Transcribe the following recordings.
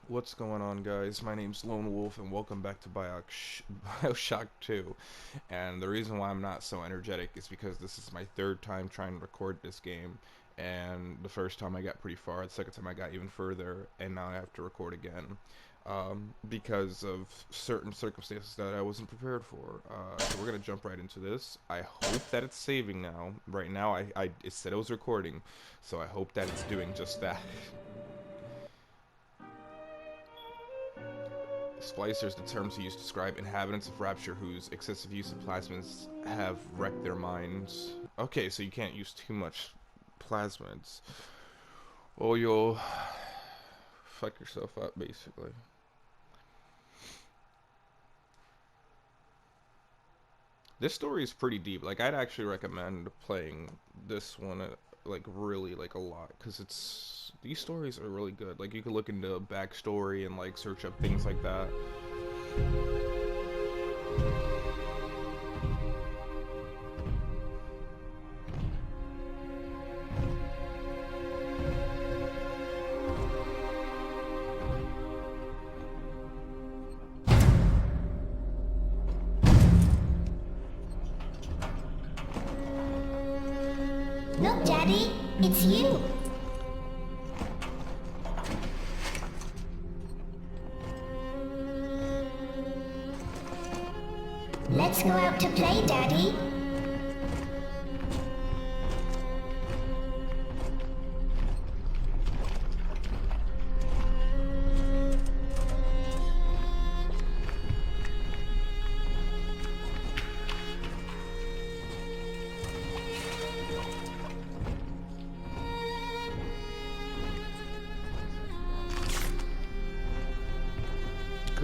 What's going on, guys? My name's Lone Wolf, and welcome back to Bioshock 2. And the reason why I'm not so energetic is because this is my third time trying to record this game. And the first time I got pretty far, the second time I got even further, and now I have to record again. Because of certain circumstances that I wasn't prepared for. So we're gonna jump right into this. I hope that it's saving now. Right now, it said it was recording, so I hope that it's doing just that. Splicers, the terms used to describe inhabitants of Rapture whose excessive use of plasmids have wrecked their minds. Okay, so you can't use too much plasmids, or you'll fuck yourself up, basically. This story is pretty deep. Like, I'd actually recommend playing this one, like, really, like, a lot, because these stories are really good. Like, you can look into backstory and, like, search up things like that. Look, Daddy, it's you. Let's go out to play, Daddy.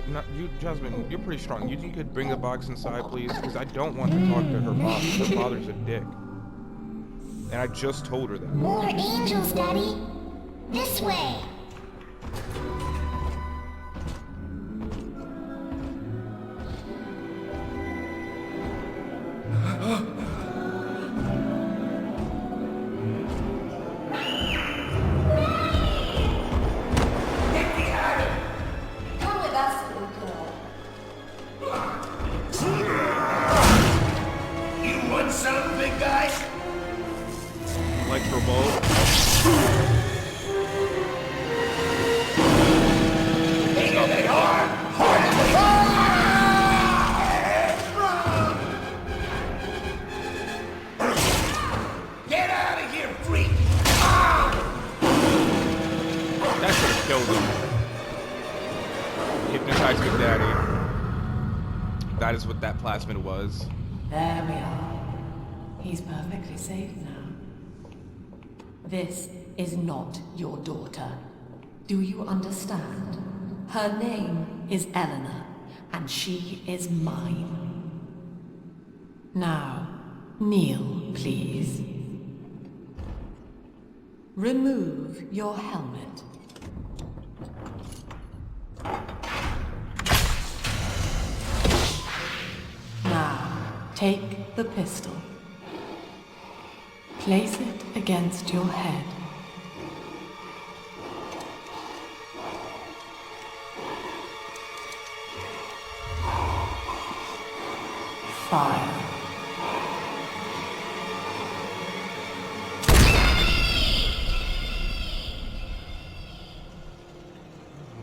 Not you, Jasmine. You're pretty strong. You could bring the box inside, please, because I don't want to talk to her father. Her father's a dick, and I just told her that. More angels, Daddy. This way. Hypnotize me, Daddy. That is what that plasmid was. There we are. He's perfectly safe now. This is not your daughter. Do you understand? Her name is Eleanor, and she is mine. Now, kneel, please. Remove your helmet. Now, take the pistol. Place it against your head. Fire.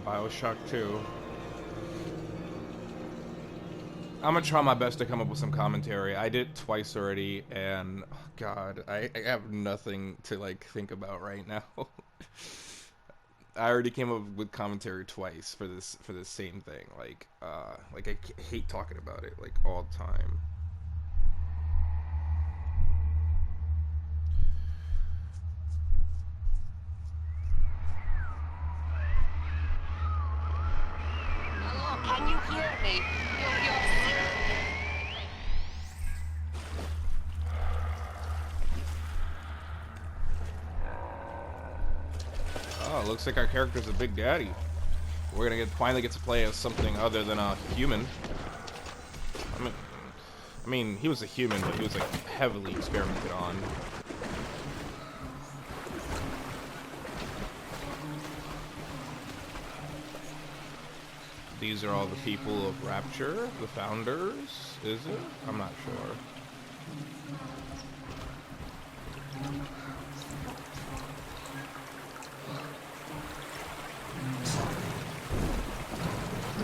Bioshock 2. I'm gonna try my best to come up with some commentary. I did it twice already, and oh God, I have nothing to like think about right now. I already came up with commentary twice for this same thing. Like I hate talking about it like all the time. Hello, can you hear me? Oh, looks like our character's a big daddy. We're gonna finally get to play as something other than a human. I mean, he was a human, but he was like heavily experimented on. These are all the people of Rapture, the founders, is it? I'm not sure.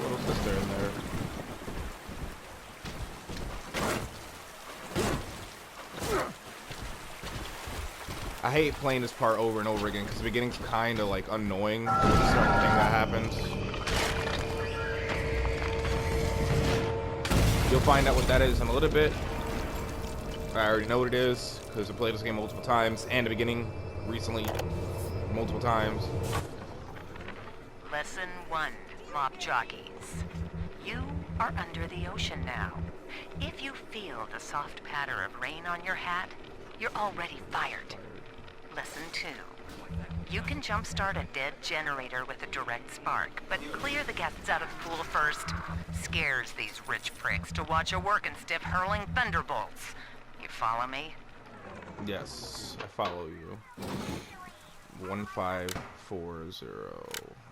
Little sister in there. I hate playing this part over and over again because the beginning's kind of like annoying with a certain thing that happens. You'll find out what that is in a little bit. I already know what it is because I played this game multiple times and the beginning recently multiple times. Lesson 1, mop jockeys. You are under the ocean now. If you feel the soft patter of rain on your hat, you're already fired. Lesson 2. You can jumpstart a dead generator with a direct spark, but clear the guests out of the pool first. Scares these rich pricks to watch a working stiff hurling thunderbolts. You follow me? Yes, I follow you. 1540.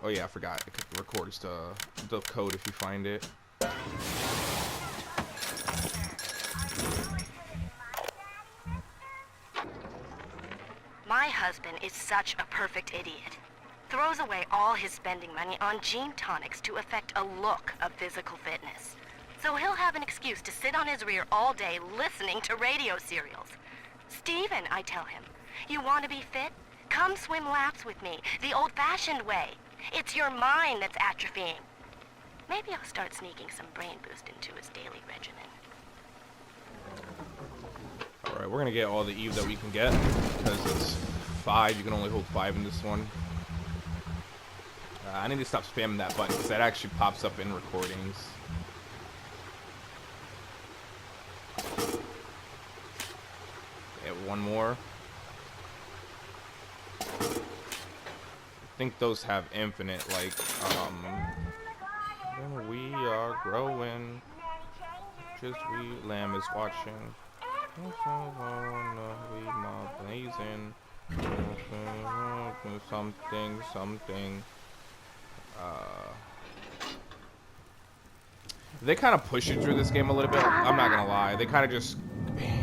Oh yeah, I forgot. It records the code if you find it. My husband is such a perfect idiot. Throws away all his spending money on gene tonics to affect a look of physical fitness. So he'll have an excuse to sit on his rear all day listening to radio serials. Steven, I tell him, you want to be fit? Come swim laps with me, the old-fashioned way. It's your mind that's atrophying. Maybe I'll start sneaking some brain boost into his daily regimen. Alright, we're gonna get all the Eve that we can get because it's 5. You can only hold 5 in this one. I need to stop spamming that button because that actually pops up in recordings. Get one more. I think those have infinite, like, when we are growing, just we lamb is watching. Amazing. Something. They kind of push you through this game a little bit. I'm not gonna lie. They kind of just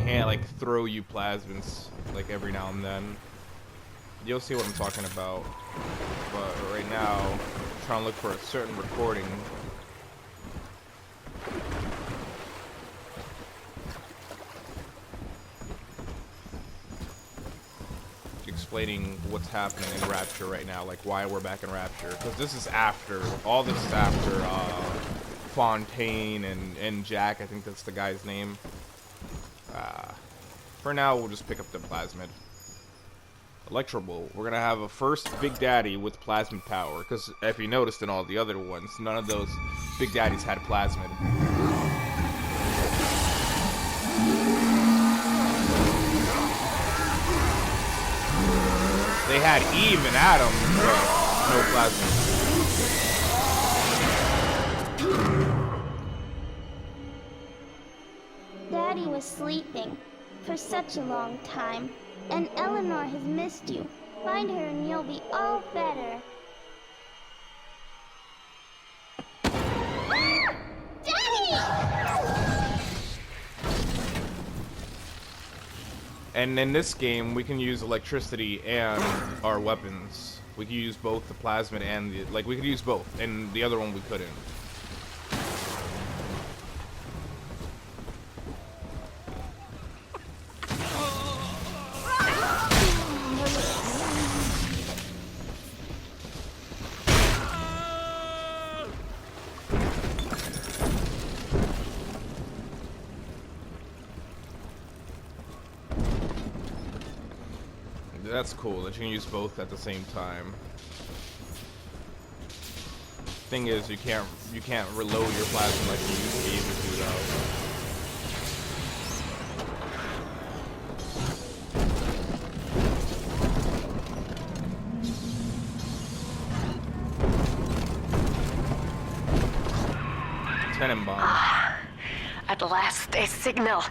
like throw you plasmids like every now and then. You'll see what I'm talking about. But right now, I'm trying to look for a certain recording. Explaining what's happening in Rapture right now, like why we're back in Rapture, because this is after, all this is after Fontaine and Jack, I think that's the guy's name. For now, we'll just pick up the plasmid. Electroball, we're gonna have a first Big Daddy with plasmid power, because if you noticed in all the other ones, none of those Big Daddies had plasmid. They had Eve and Adam, but no plasma. Daddy was sleeping for such a long time, and Eleanor has missed you. Find her and you'll be all better. And in this game, we can use electricity and our weapons. We can use both the plasmid and the, like, we could use both, and the other one we couldn't. That's cool that you can use both at the same time. Thing is, you can't reload your plasma like you used to be able to do though. Tenenbaum. At last, a signal.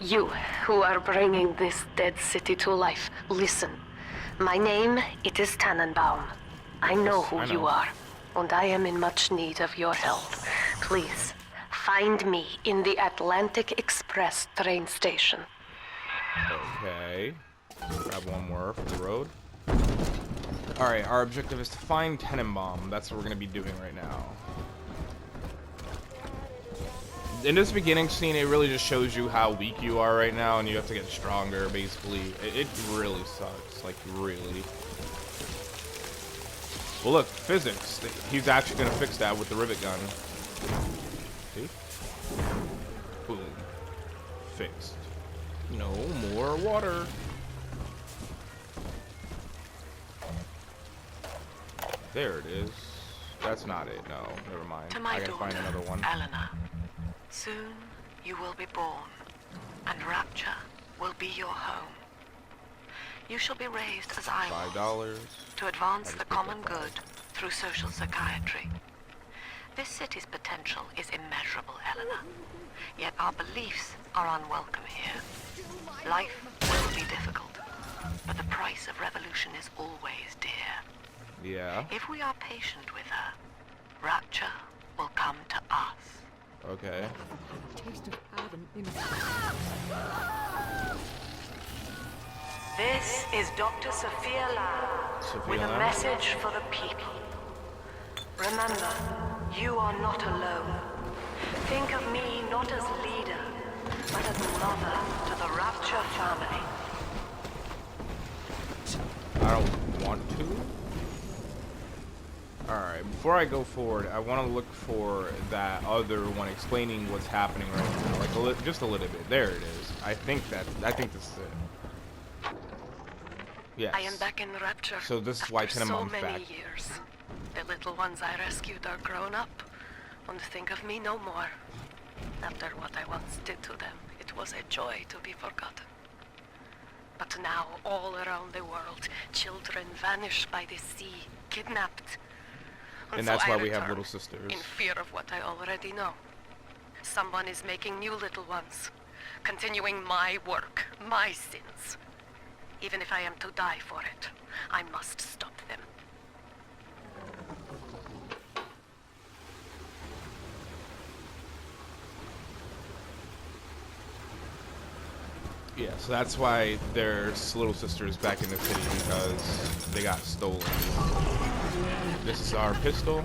You, who are bringing this dead city to life, listen. My name, it is Tannenbaum. I know who you are. and I am in much need of your help. Please, find me in the Atlantic Express train station. Okay. Grab one more for the road. Alright, our objective is to find Tenenbaum. That's what we're going to be doing right now. In this beginning scene, it really just shows you how weak you are right now, and you have to get stronger, basically. It really sucks. Like, really. Well, look, physics. He's actually going to fix that with the rivet gun. See? Boom. Fixed. No more water. There it is. That's not it. No, never mind. To my I gotta daughter, find another one. Eleanor, soon you will be born, and Rapture will be your home. You shall be raised as I was, $5. to advance the common good through social psychiatry. This city's potential is immeasurable, Eleanor. Yet our beliefs are unwelcome here. Life will be difficult, but the price of revolution is always dear. Yeah. If we are patient with her, Rapture will come to us. Okay. This is Dr. Sophia Lamb Sophia with a Lamb? message for the people. Remember, you are not alone. Think of me not as leader, but as mother to the Rapture family. I don't want to. Alright, before I go forward, I want to look for that other one explaining what's happening right now. Like, just a little bit. There it is. I think this is it. Yes. I am back in Rapture. So this is why after so Tenenbaum's many back. years. The little ones I rescued are grown up, and think of me no more. After what I once did to them, it was a joy to be forgotten. But now, all around the world, children vanish by the sea, kidnapped. And so that's why I we have return, little sisters. in fear of what I already know. Someone is making new little ones, continuing my work, my sins. Even if I am to die for it, I must stop them. Yeah, so that's why there's little sisters back in the city, because they got stolen. This is our pistol.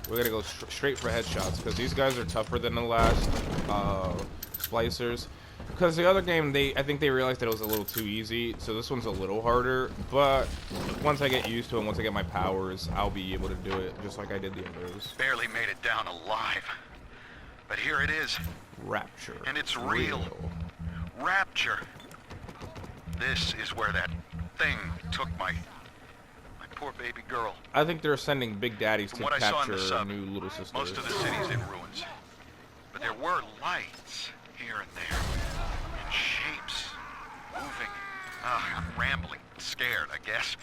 We're gonna go straight for headshots, because these guys are tougher than the last splicers. Because the other game, I think they realized that it was a little too easy, so this one's a little harder. But once I get used to it, once I get my powers, I'll be able to do it just like I did the others. Barely made it down alive. But here it is. Rapture. And it's real. Rapture. This is where that thing took my poor baby girl. I think they're sending big daddies to From what I saw in the capture sub, new little sisters. most of the city's in ruins. But there were lights here and there. And shapes. Moving. I'm rambling. Scared, I guess.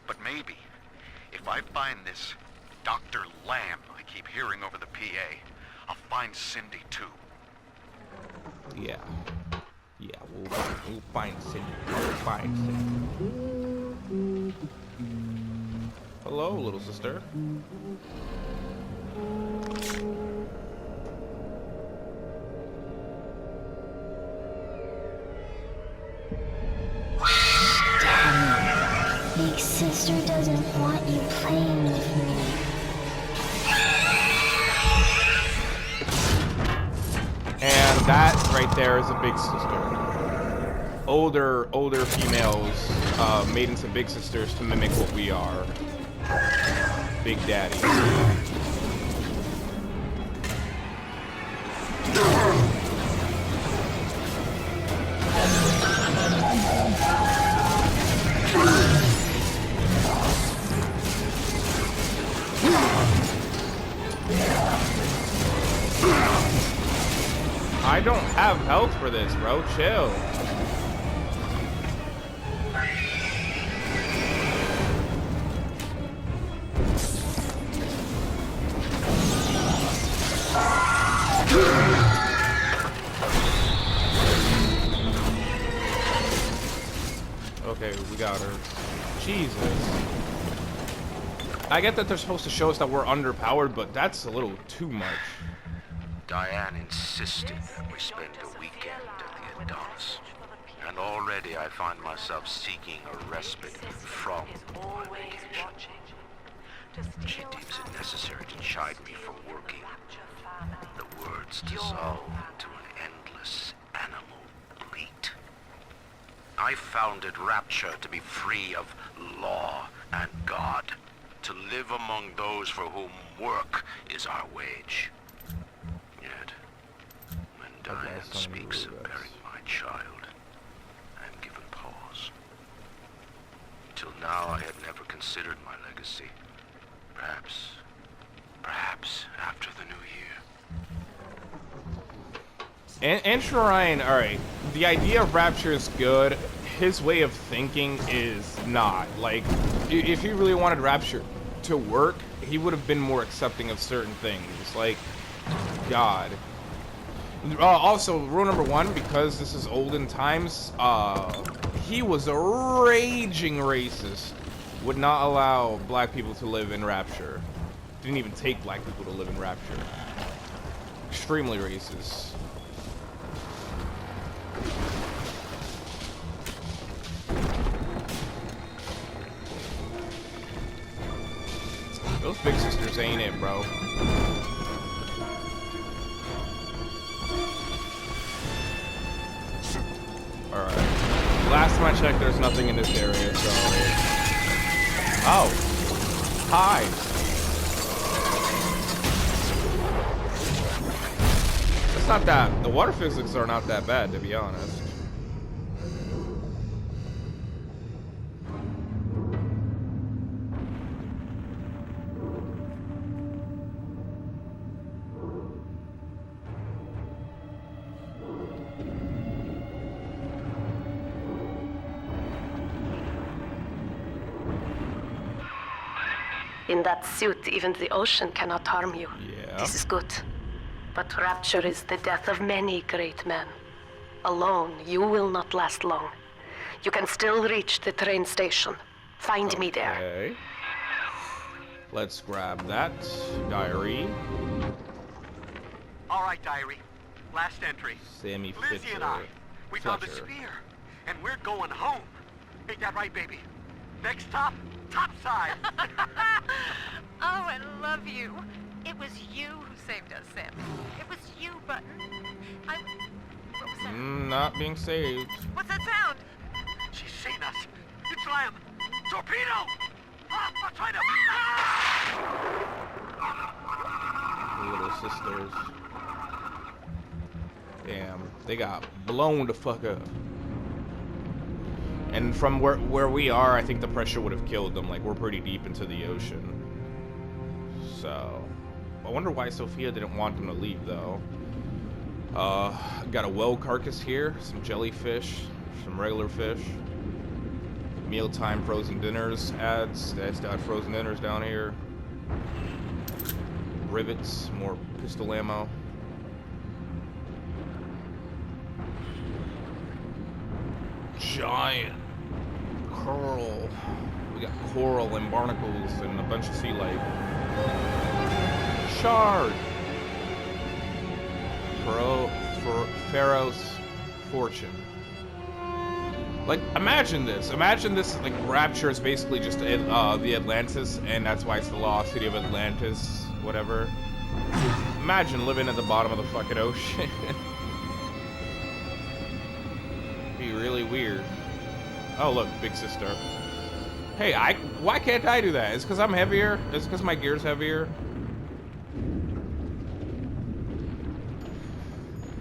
But maybe, if I find this Dr. Lamb I keep hearing over the PA, I'll find Cindy too. Yeah. Yeah, we'll find Cindy. We'll find Cindy. Hello, little sister. Big sister doesn't want you playing with me. And that right there is a big sister. Older females made into big sisters to mimic what we are. Big daddies. I don't have health for this, bro. Chill. Okay, we got her. Jesus. I get that they're supposed to show us that we're underpowered, but that's a little too much. Diane insisted we spend a weekend at the Adonis. And already I find myself seeking a respite from my vacation. She deems it necessary to chide me for working. The words dissolve into an endless animal bleat. I founded Rapture to be free of law and God, to live among those for whom work is our wage. Yet, when Diane speaks of burying my child, I am given pause. Till now I had never considered my legacy. Perhaps after the new year. And Shrine, alright, the idea of Rapture is good. His way of thinking is not. Like, if he really wanted Rapture to work, he would have been more accepting of certain things. Like, God. Also, rule number 1, because this is olden times, he was a raging racist. Would not allow black people to live in Rapture. Didn't even take black people to live in Rapture. Extremely racist. Those big sisters ain't it, bro. Alright. Last time I checked, there's nothing in this area, so... Oh. Hi. It's not that... The water physics are not that bad, to be honest. In that suit, even the ocean cannot harm you. Yeah. This is good. But Rapture is the death of many great men. Alone, you will not last long. You can still reach the train station. Find me there. Okay. Let's grab that. Diary. All right, Diary. Last entry. Sammy Lizzie Fitzer. and I, we found a Fletcher. spear, and we're going home. Ain't that right, baby? Next stop, topside. Oh, I love you. It was you who saved us, Sammy. It was you, Button. What was that? Not being saved. What's that sound? She's seen us. It's Lamb. Torpedo! Ah, I'm trying to... Little sisters. Damn, they got blown the fuck up. And from where we are, I think the pressure would have killed them. Like, we're pretty deep into the ocean. So, I wonder why Sophia didn't want them to leave, though. Got a whale carcass here, some jellyfish, some regular fish. Mealtime frozen dinners ads. They still have frozen dinners down here. Rivets, more pistol ammo. Giant coral. We got coral and barnacles and a bunch of sea life. Shard. Pharaoh's fortune. Like, imagine this. Imagine this, like, Rapture is basically just the Atlantis, and that's why it's the lost city of Atlantis, whatever. Imagine living at the bottom of the fucking ocean. Be really weird. Oh, look, big sister. Hey, why can't I do that? It's because I'm heavier? It's because my gear's heavier?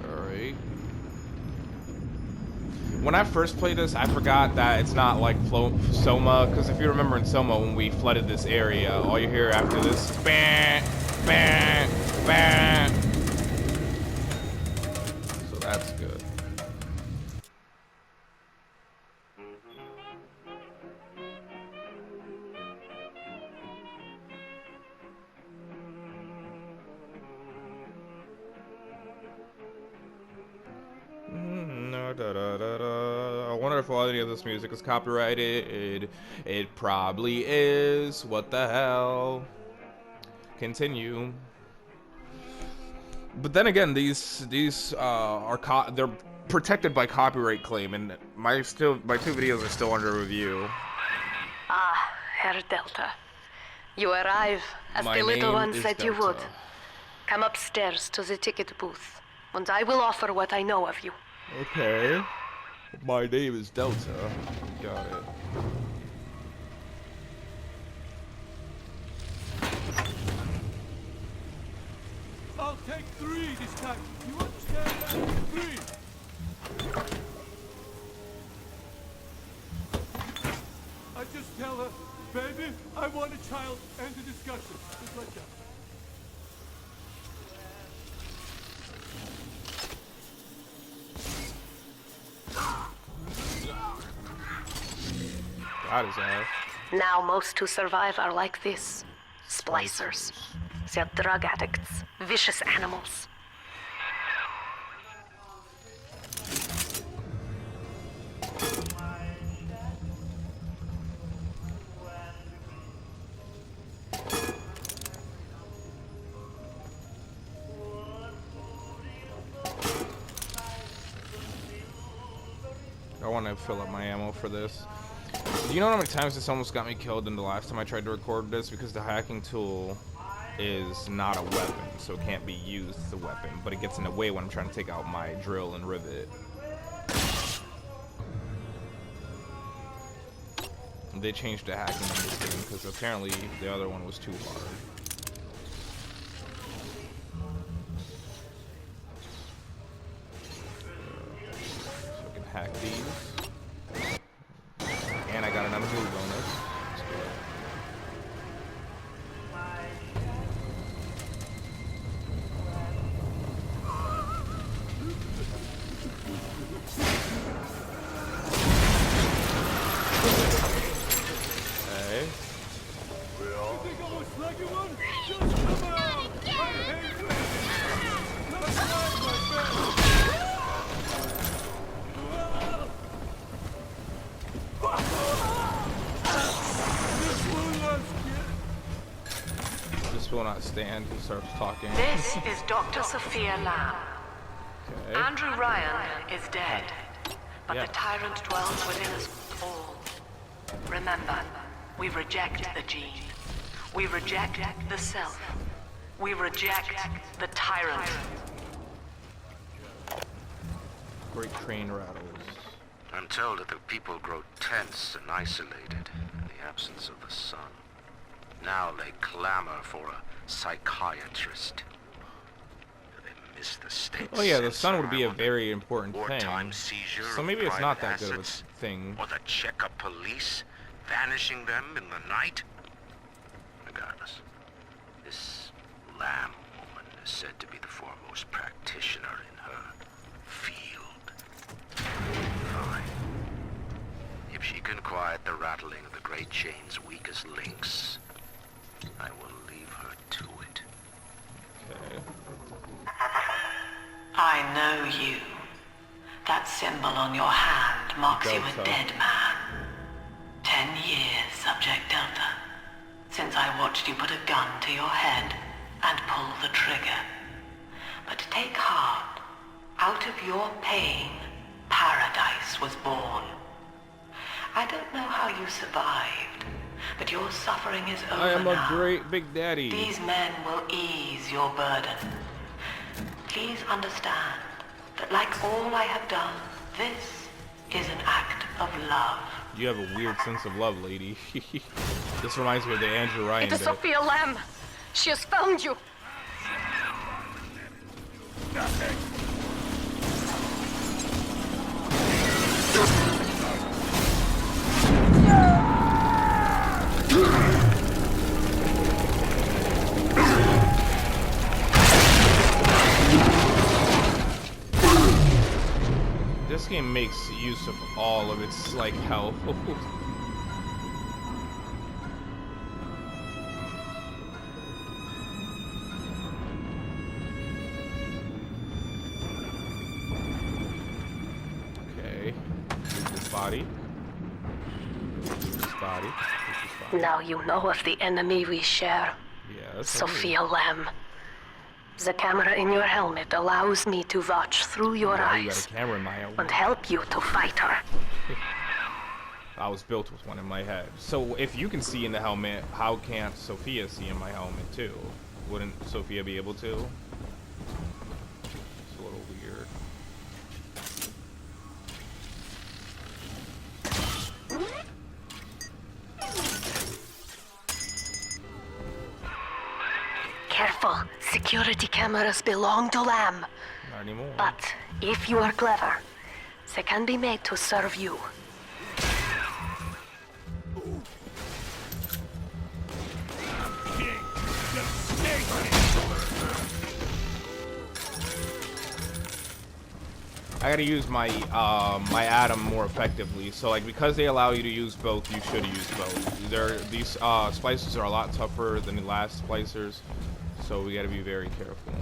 Alright. When I first played this, I forgot that it's not like Soma, because if you remember in Soma, when we flooded this area, all you hear after this is bang, bang, bang. So that's good. wonder if any of this music is copyrighted. It probably is. What the hell? Continue. But then again, these they're protected by copyright claim, and my 2 videos are still under review. Ah, Herr Delta. You arrive, as My the little name one is said you Delta. would. Come upstairs to the ticket booth, and I will offer what I know of you. Okay. My name is Delta. Got it. I'll take 3 this time. You understand that? 3. I just tell her, baby, I want a child, end the discussion. Just like that. Got his ass. Now most who survive are like this. Splicers. They're drug addicts. Vicious animals. I want to fill up my ammo for this. Do you know how many times this almost got me killed in the last time I tried to record this? Because the hacking tool is not a weapon, so it can't be used as a weapon, but it gets in the way when I'm trying to take out my drill and rivet. They changed the hacking in this game because apparently the other one was too hard. So I can hack these. And I got another move bonus. Let's do it. Okay. You think I was lucky one? Just come out! I hate you! That's right, my friend! This will not get... This will not stand. He starts talking. This is Dr. Sophia Lamb. Okay. Andrew Ryan is dead, but Yeah. the tyrant dwells within us all. Remember, we reject the gene. We reject the self. We reject the tyrant. Great train rattles. I'm told that the people grow tense and isolated in the absence of the sun. Now they clamor for a psychiatrist. They miss the state. Oh yeah, the censor, sun would be I a wonder. very important Wartime thing. seizure So of maybe it's not private that good of a assets, thing. or the checkup police vanishing them in the night. Regardless, this Lamb woman is said to be the foremost practitioner in her field. Fine. If she can quiet the rattling of the great chain's weakest links, I will leave her to it. Okay. I know you. That symbol on your hand marks you a Delta. dead man. 10 years, Subject Delta, since I watched you put a gun to your head and pull the trigger. But take heart. Out of your pain, paradise was born. I don't know how you survived, but your suffering is over I am a now. great big daddy. These men will ease your burden. Please understand that like all I have done, this is an act of love. You have a weird sense of love, lady. This reminds me of the Andrew Ryan It is bit. Sophia Lamb. She has found you. This game makes use of all of its, like, health. Okay. Move this Spotty. Spotty. Now you know of the enemy we share. Yes. Sophia Lamb. The camera in your helmet allows me to watch through your You eyes got a camera in my helmet. and help you to fight her. I was built with one in my head. So if you can see in the helmet, how can't Sophia see in my helmet too? Wouldn't Sophia be able to? It's a little weird. Careful. Security cameras belong to Lamb. Not anymore. But if you are clever, they can be made to serve you. I gotta use my my atom more effectively. So like because they allow you to use both, you should use both. These splicers are a lot tougher than the last splicers, so we gotta be very careful.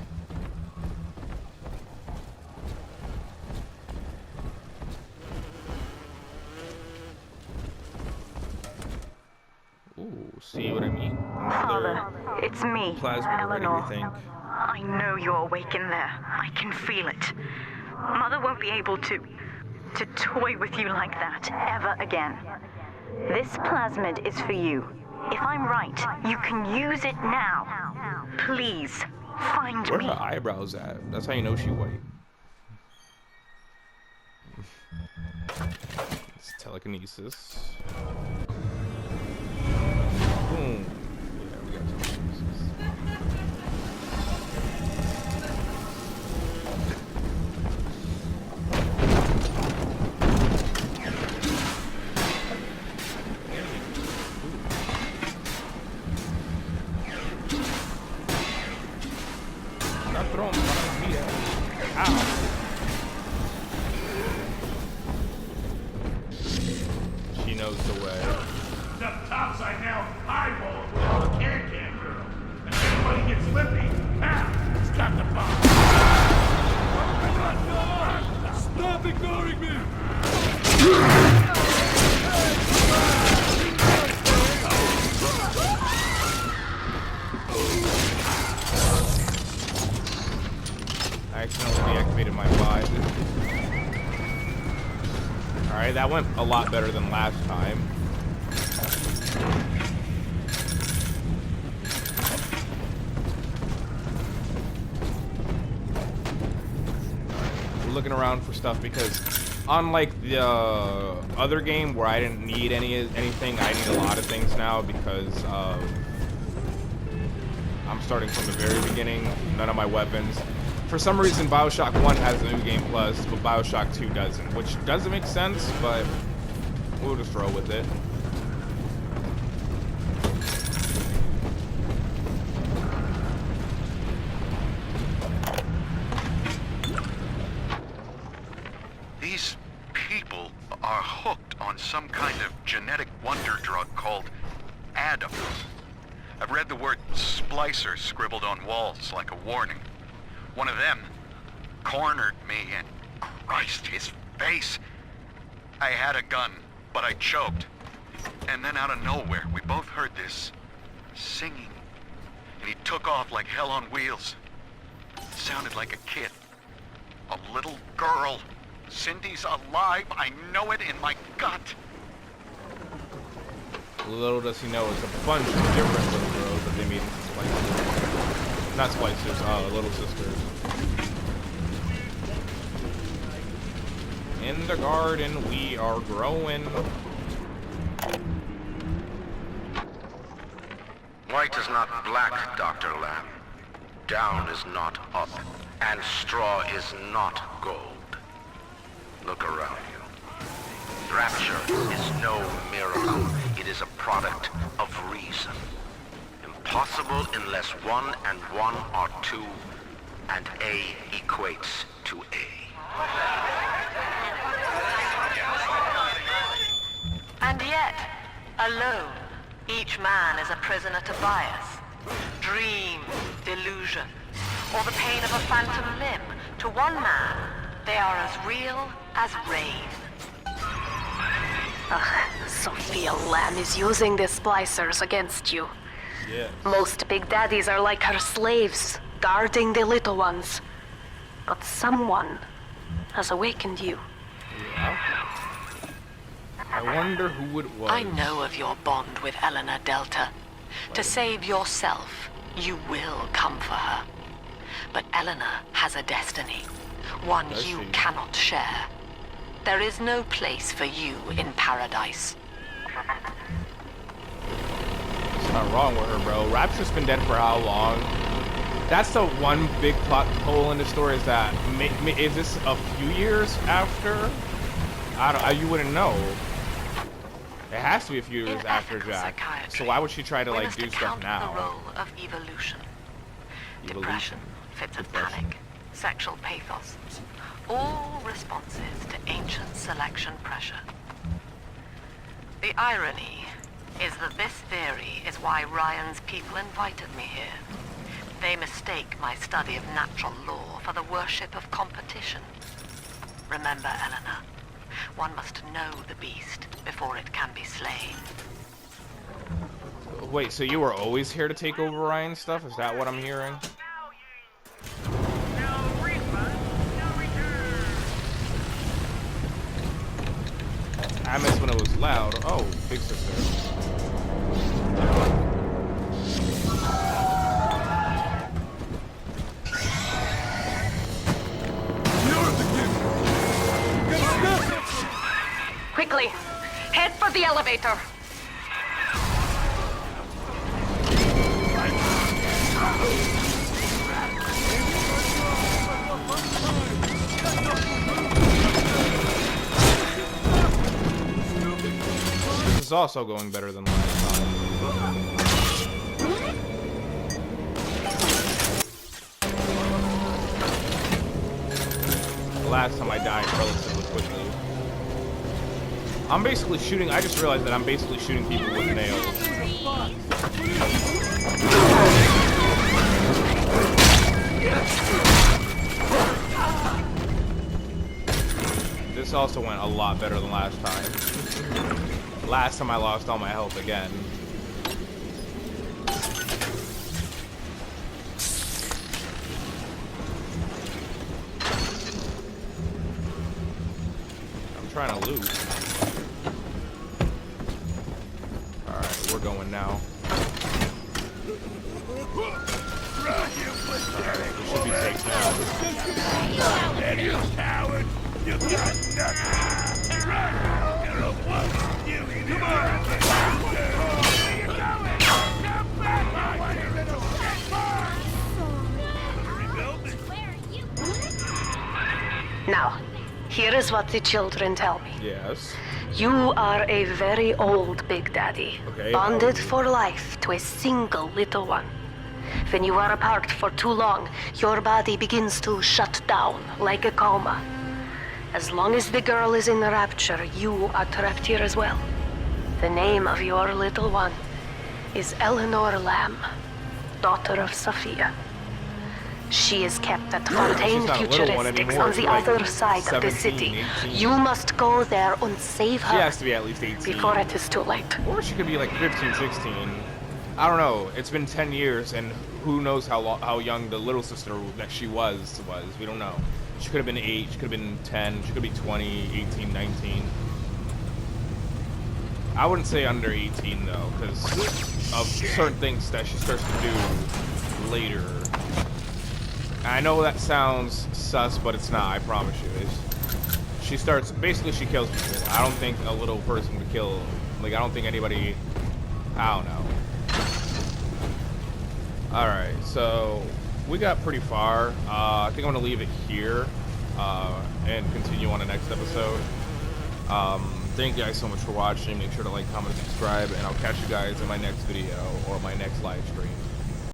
Ooh, see what I mean? Father, it's me, Plasma and Eleanor. everything. I know you're awake in there. I can feel it. Mother won't be able to toy with you like that ever again. This plasmid is for you. If I'm right, you can use it now. Please, find Where are me. her eyebrows at? That's how you know she white. It's telekinesis. Boom. Yeah, we got telekinesis. Not throwing me at. Ow. She knows the way. The topside down eyeball with the can girl. And if anybody gets lippy, it's got the bomb. Stop ignoring me! I accidentally deactivated my 5. Alright, that went a lot better than last time. We're looking around for stuff because unlike the other game where I didn't need anything, I need a lot of things now because I'm starting from the very beginning. None of my weapons. For some reason, Bioshock 1 has a new game plus, but Bioshock 2 doesn't, which doesn't make sense, but we'll just roll with it. These people are hooked on some kind of genetic wonder drug called Adam. I've read the word splicer scribbled on walls like a warning. One of them cornered me and Christ, his face. I had a gun, but I choked. And then out of nowhere, we both heard this singing. And he took off like hell on wheels. It sounded like a kid. A little girl. Cindy's alive. I know it in my gut. Little does he know, it's a bunch of different little girls that they meet in splicers. Not splicers, little sisters. In the garden, we are growing. White is not black, Dr. Lamb. Down is not up, and straw is not gold. Look around you. Rapture is no miracle. It is a product of reason. Impossible unless 1 and 1 are 2, and A equates to A. And yet, alone, each man is a prisoner to bias, dream, delusion, or the pain of a phantom limb. To one man, they are as real as rain. Sophia Lamb is using the splicers against you. Yeah. Most big daddies are like her slaves, guarding the little ones. But someone has awakened you. Yeah. I wonder who it was. I know of your bond with Eleanor Delta. To save yourself, you will come for her. But Eleanor has a destiny, one Does you she? cannot share. There is no place for you in paradise. There's not wrong with her, bro. Rapture's been dead for how long? That's the one big plot hole in the story, is that is this a few years after? You wouldn't know. It has to be a few years In after ethical Jack. psychiatry, So why would she try to we like must do stuff account for now? the role of evolution. Depression, fits of panic, sexual pathos. All responses to ancient selection pressure. The irony is that this theory is why Ryan's people invited me here. They mistake my study of natural law for the worship of competition. Remember, Eleanor, one must know the beast before it can be slain. Wait, so you were always here to take over Ryan's stuff? Is that what I'm hearing? I missed when it was loud. Oh, big sister. Quickly, head for the elevator. This is also going better than last time. The last time I died relatively quickly. I'm basically shooting, I just realized that I'm basically shooting people with nails. This also went a lot better than last time. Last time I lost all my health again. I'm trying to loot. Alright, we're going now. Alright, we should be safe now. And you coward! You got nothing! Run! You come on! Now, here is what the children tell me. Yes. You are a very old Big Daddy, Okay. bonded for life to a single little one. When you are apart for too long, your body begins to shut down like a coma. As long as the girl is in the rapture, you are trapped here as well. The name of your little one is Eleanor Lamb, daughter of Sophia. She is kept at Fontaine not a little one Futuristics anymore. on the She's like other side of the 17, city. 18. You must go there and save She her has to be at least 18. before it is too late. Or she could be like 15, 16. I don't know. It's been 10 years, and who knows how young the little sister that she was. We don't know. She could have been 8, she could have been 10, she could be 20, 18, 19. I wouldn't say under 18, though, because of certain things that she starts to do later. I know that sounds sus, but it's not, I promise you. She starts, basically she kills people. I don't think a little person would kill, like, I don't think anybody, I don't know. Alright, so we got pretty far. I think I'm going to leave it here and continue on the next episode. Thank you guys so much for watching. Make sure to like, comment, and subscribe, and I'll catch you guys in my next video or my next live stream.